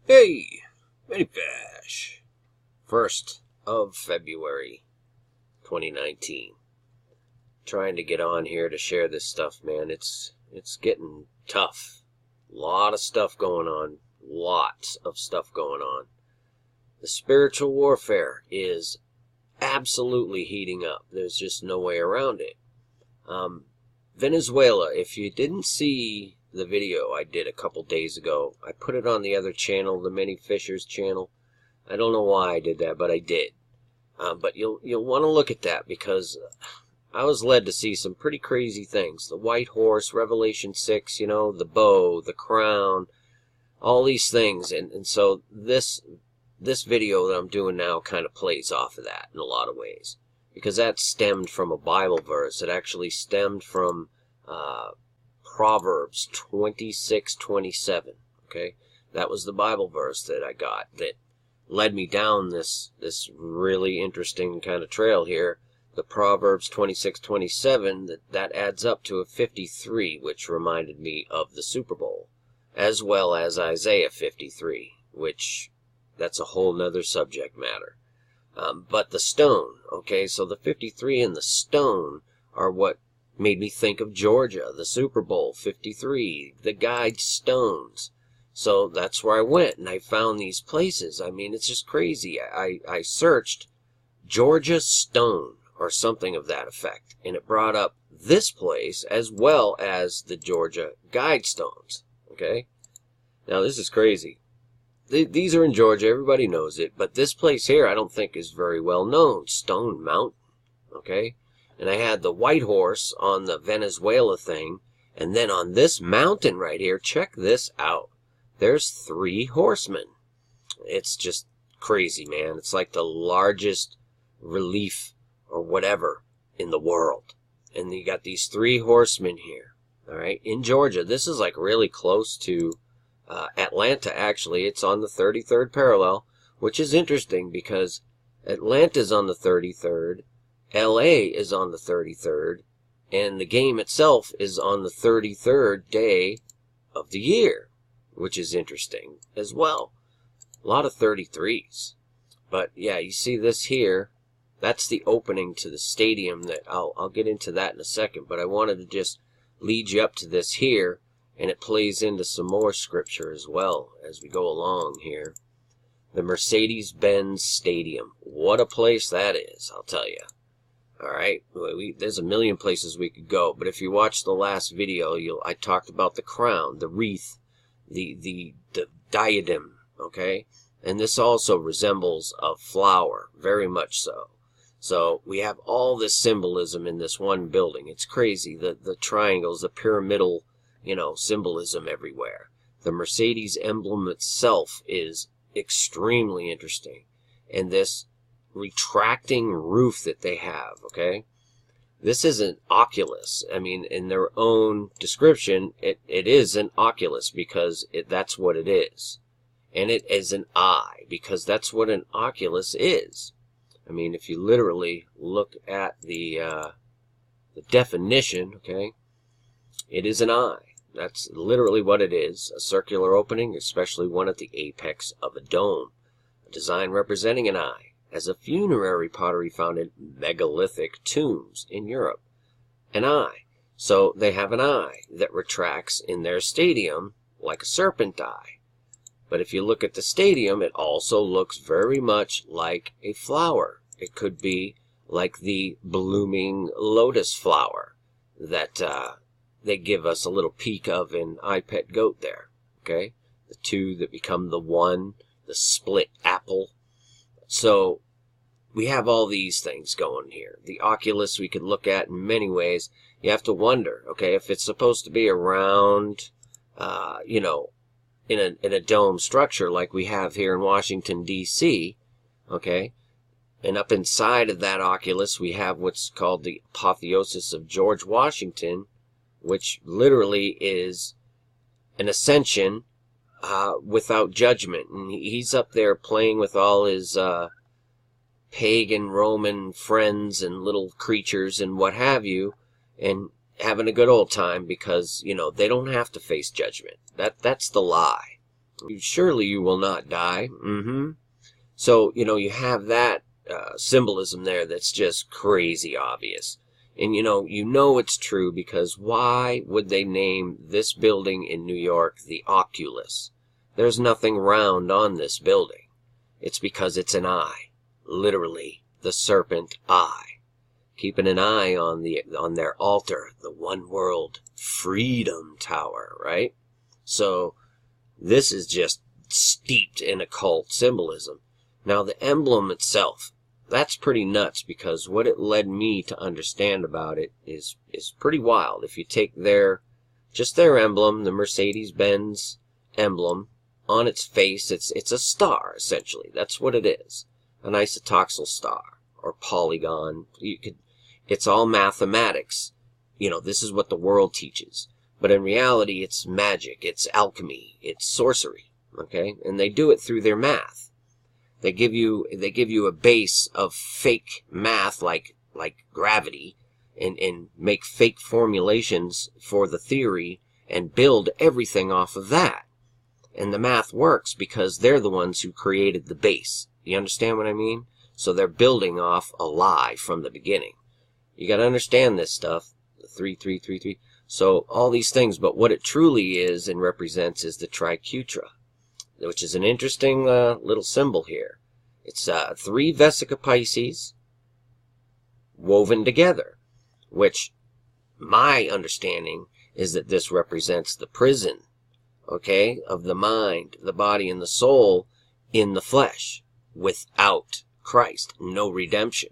Hey, Minifash. 1st of February, 2019. Trying to get on here to share this stuff, man. It's getting tough. A lot of stuff going on. Lots of stuff going on. The spiritual warfare is absolutely heating up. There's just no way around it. Venezuela, if you didn't see the video I did a couple days ago, I put it on the other channel, the Many Fishers channel. I don't know why I did that, but I did. But you'll want to look at that because I was led to see some pretty crazy things. The white horse, Revelation 6, the bow, the crown, all these things. And so this video that I'm doing now kind of plays off of that in a lot of ways. Because that stemmed from a Bible verse. It actually stemmed from Proverbs 26:27. Okay, that was the Bible verse that I got that led me down this really interesting kind of trail here. The Proverbs 26:27 that adds up to a 53, which reminded me of the Super Bowl, as well as Isaiah 53, which that's a whole nother subject matter. But the stone, okay, so the 53 and the stone are what made me think of Georgia, the Super Bowl 53, the guide stones. So that's where I went, and I found these places. I mean, it's just crazy. I searched Georgia stone or something of that effect, and it brought up this place as well as the Georgia guide stones, okay? Now, this is crazy. These are in Georgia, everybody knows it, but this place here I don't think is very well known, Stone Mountain, okay? And I had the white horse on the Venezuela thing, and then on this mountain right here, check this out. There's 3 horsemen. It's just crazy, man. It's like the largest relief or whatever in the world. And you got these 3 horsemen here, all right, in Georgia. This is like really close to Atlanta, actually. It's on the 33rd parallel, which is interesting because Atlanta's on the 33rd, LA is on the 33rd, and the game itself is on the 33rd day of the year, which is interesting as well. A lot of 33s. But yeah, you see this here. That's the opening to the stadium that I'll get into that in a second, but I wanted to just lead you up to this here. And it plays into some more scripture as well as we go along here. The Mercedes-Benz Stadium. What a place that is, I'll tell you. All right, there's a million places we could go. But if you watch the last video, I talked about the crown, the wreath, the diadem, okay? And this also resembles a flower, very much so. So we have all this symbolism in this one building. It's crazy. The triangles, the pyramidal symbolism everywhere. The Mercedes emblem itself is extremely interesting. And this retracting roof that they have, okay? This is an oculus. I mean, in their own description, it is an oculus because that's what it is. And it is an eye because that's what an oculus is. I mean, if you literally look at the definition, okay, it is an eye. That's literally what it is, a circular opening, especially one at the apex of a dome, a design representing an eye, as a funerary pottery found in megalithic tombs in Europe. An eye. So they have an eye that retracts in their stadium like a serpent eye. But if you look at the stadium, it also looks very much like a flower. It could be like the blooming lotus flower that they give us a little peek of in I Pet Goat there, okay? The 2 that become the 1, the split apple. So we have all these things going here. The oculus we could look at in many ways. You have to wonder, okay, if it's supposed to be a round, in a dome structure like we have here in Washington, D.C., okay? And up inside of that oculus, we have what's called the apotheosis of George Washington, which literally is an ascension without judgment. And he's up there playing with all his pagan Roman friends and little creatures and what have you, and having a good old time because, they don't have to face judgment. That's the lie. Surely you will not die. So, you have that symbolism there that's just crazy obvious. And you know it's true, because why would they name this building in New York the Oculus? There's nothing round on this building. It's because it's an eye. Literally, the serpent eye. Keeping an eye on their altar, the One World Freedom Tower, right? So, this is just steeped in occult symbolism. Now, the emblem itself, that's pretty nuts, because what it led me to understand about it is pretty wild. If you take just their emblem, the Mercedes-Benz emblem, on its face, it's a star, essentially. That's what it is. An isotoxal star, or polygon. It's all mathematics. This is what the world teaches. But in reality, it's magic, it's alchemy, it's sorcery. Okay? And they do it through their math. They give you a base of fake math like gravity, and make fake formulations for the theory and build everything off of that. And the math works because they're the ones who created the base. You understand what I mean? So they're building off a lie from the beginning. You got to understand this stuff. 3, 3, 3, 3. So all these things, but what it truly is and represents is the Triquetra, which is an interesting little symbol here. It's 3 Vesica Pisces woven together, which my understanding is that this represents the prison, okay, of the mind, the body, and the soul in the flesh, without Christ, no redemption.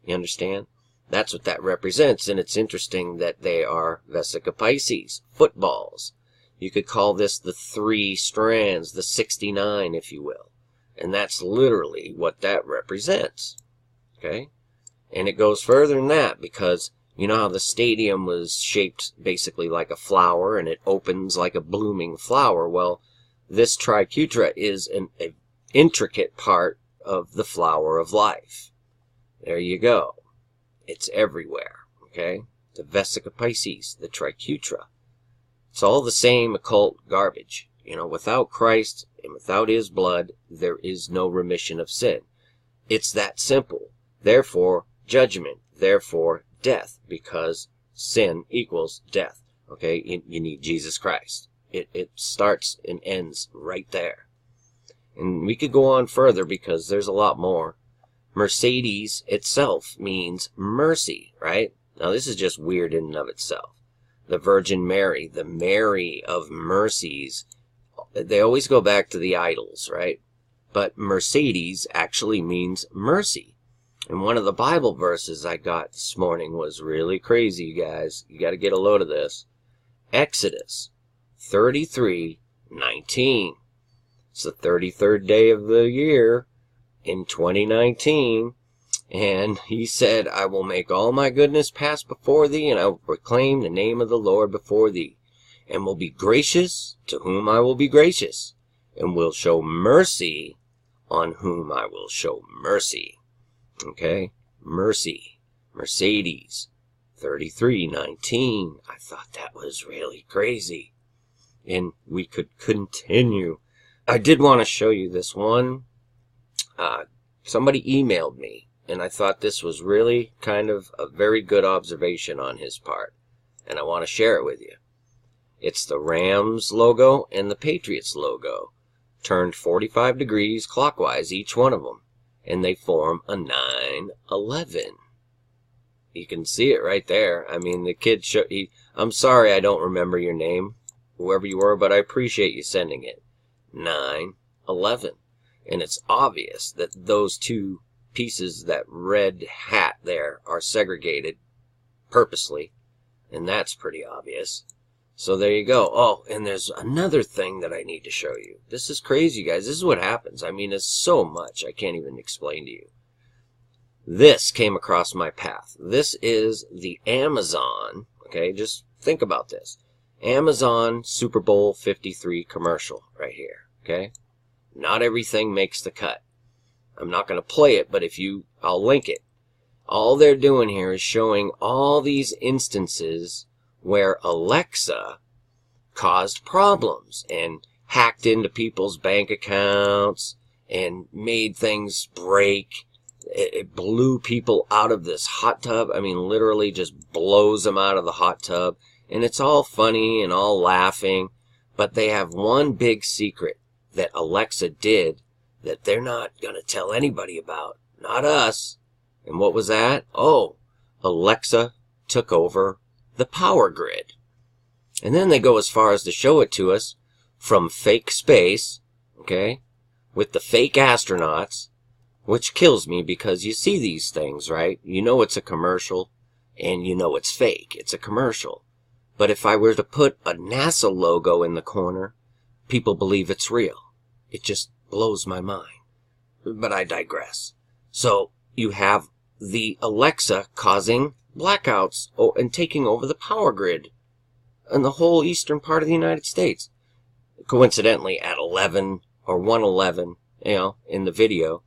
You understand? That's what that represents, and it's interesting that they are Vesica Pisces, footballs. You could call this the 3 strands, the 69, if you will. And that's literally what that represents. Okay? And it goes further than that, because you know how the stadium was shaped basically like a flower, and it opens like a blooming flower? Well, this Triquetra is an intricate part of the flower of life. There you go. It's everywhere. Okay? The Vesica Pisces, the Triquetra. It's all the same occult garbage. Without Christ and without His blood, there is no remission of sin. It's that simple. Therefore, judgment. Therefore, death. Because sin equals death. Okay? You need Jesus Christ. It starts and ends right there. And we could go on further because there's a lot more. Mercedes itself means mercy, right? Now, this is just weird in and of itself. The Virgin Mary, the Mary of mercies, they always go back to the idols, right? But Mercedes actually means mercy. And one of the Bible verses I got this morning was really crazy, you guys. You got to get a load of this. Exodus 33:19. It's the 33rd day of the year in 2019. And he said, I will make all my goodness pass before thee, and I will proclaim the name of the Lord before thee, and will be gracious to whom I will be gracious, and will show mercy on whom I will show mercy. Okay? Mercy. Mercedes. 33:19. I thought that was really crazy. And we could continue. I did want to show you this one. Somebody emailed me, and I thought this was really kind of a very good observation on his part, and I want to share it with you. It's the Rams logo and the Patriots logo, turned 45 degrees clockwise, each one of them, and they form a 9/11. You can see it right there. I mean, the kid I'm sorry I don't remember your name, whoever you were, but I appreciate you sending it. 9/11. And it's obvious that those two pieces, that red hat there, are segregated purposely. And that's pretty obvious. So there you go. Oh, and there's another thing that I need to show you. This is crazy, guys. This is what happens. I mean, it's so much I can't even explain to you. This came across my path. This is the Amazon. Okay, just think about this. Amazon Super Bowl 53 commercial right here. Okay? Not everything makes the cut. I'm not going to play it, but I'll link it. All they're doing here is showing all these instances where Alexa caused problems and hacked into people's bank accounts and made things break. It blew people out of this hot tub. I mean, literally just blows them out of the hot tub. And it's all funny and all laughing. But they have one big secret that Alexa did that they're not going to tell anybody about. Not us. And what was that? Oh, Alexa took over the power grid. And then they go as far as to show it to us from fake space, okay, with the fake astronauts, which kills me because you see these things, right? You know it's a commercial, and you know it's fake. It's a commercial. But if I were to put a NASA logo in the corner, people believe it's real. It just blows my mind. But I digress. So you have the Alexa causing blackouts and taking over the power grid in the whole eastern part of the United States. Coincidentally, at 11 or 1:11, in the video.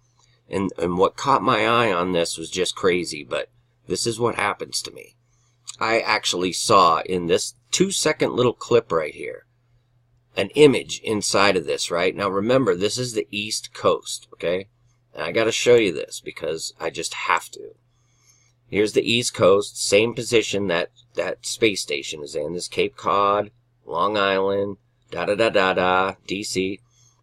And what caught my eye on this was just crazy, but this is what happens to me. I actually saw in this 2-second little clip right here an image inside of this, right? Now remember, this is the East Coast, okay? And I got to show you this because I just have to. Here's the East Coast, same position that space station is in. This Cape Cod, Long Island, da-da-da-da-da, D.C.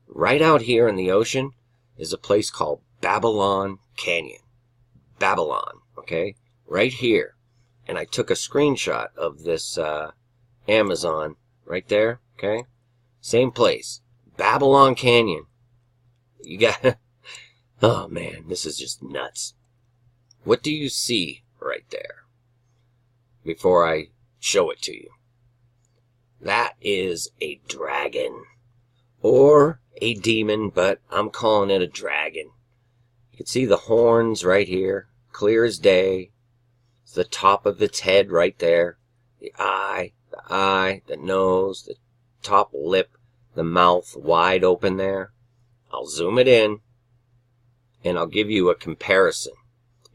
Right out here in the ocean is a place called Babylon Canyon. Babylon, okay? Right here. And I took a screenshot of this Amazon right there, okay? Same place. Babylon Canyon. You got... Oh, man, this is just nuts. What do you see right there? Before I show it to you. That is a dragon. Or a demon, but I'm calling it a dragon. You can see the horns right here, clear as day. It's the top of its head right there. The eye, the nose, the top lip, the mouth wide open there. I'll zoom it in, and I'll give you a comparison,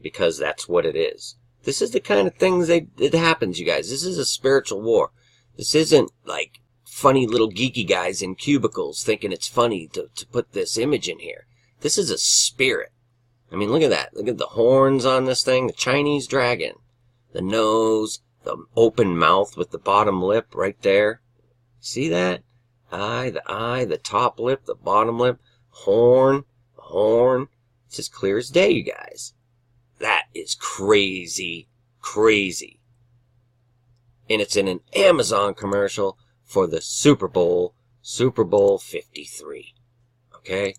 because that's what it is. This is the kind of things that happens, you guys. This is a spiritual war. This isn't like funny little geeky guys in cubicles thinking it's funny to put this image in here. This is a spirit. I mean, look at that. Look at the horns on this thing. The Chinese dragon. The nose. The open mouth with the bottom lip right there. See that? The top lip, the bottom lip. Horn. The horn. It's as clear as day, you guys. That is crazy, crazy. And it's in an Amazon commercial for the Super Bowl 53. Okay?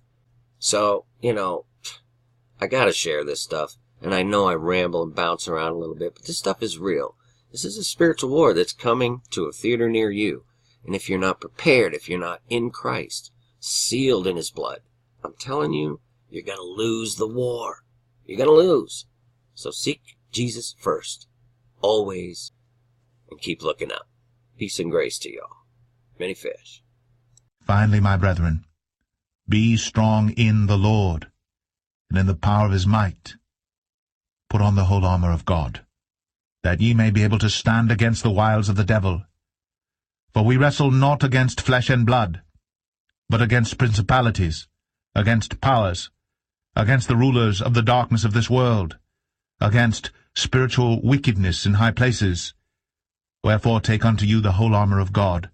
So, I gotta share this stuff. And I know I ramble and bounce around a little bit, but this stuff is real. This is a spiritual war that's coming to a theater near you. And if you're not prepared, if you're not in Christ, sealed in His blood, I'm telling you, you're gonna lose the war. You're gonna lose. So seek Jesus first. Always. And keep looking up. Peace and grace to y'all. Many fish. Finally, my brethren, be strong in the Lord, and in the power of His might. Put on the whole armor of God, that ye may be able to stand against the wiles of the devil. For we wrestle not against flesh and blood, but against principalities, against powers, against the rulers of the darkness of this world, against spiritual wickedness in high places. Wherefore take unto you the whole armor of God,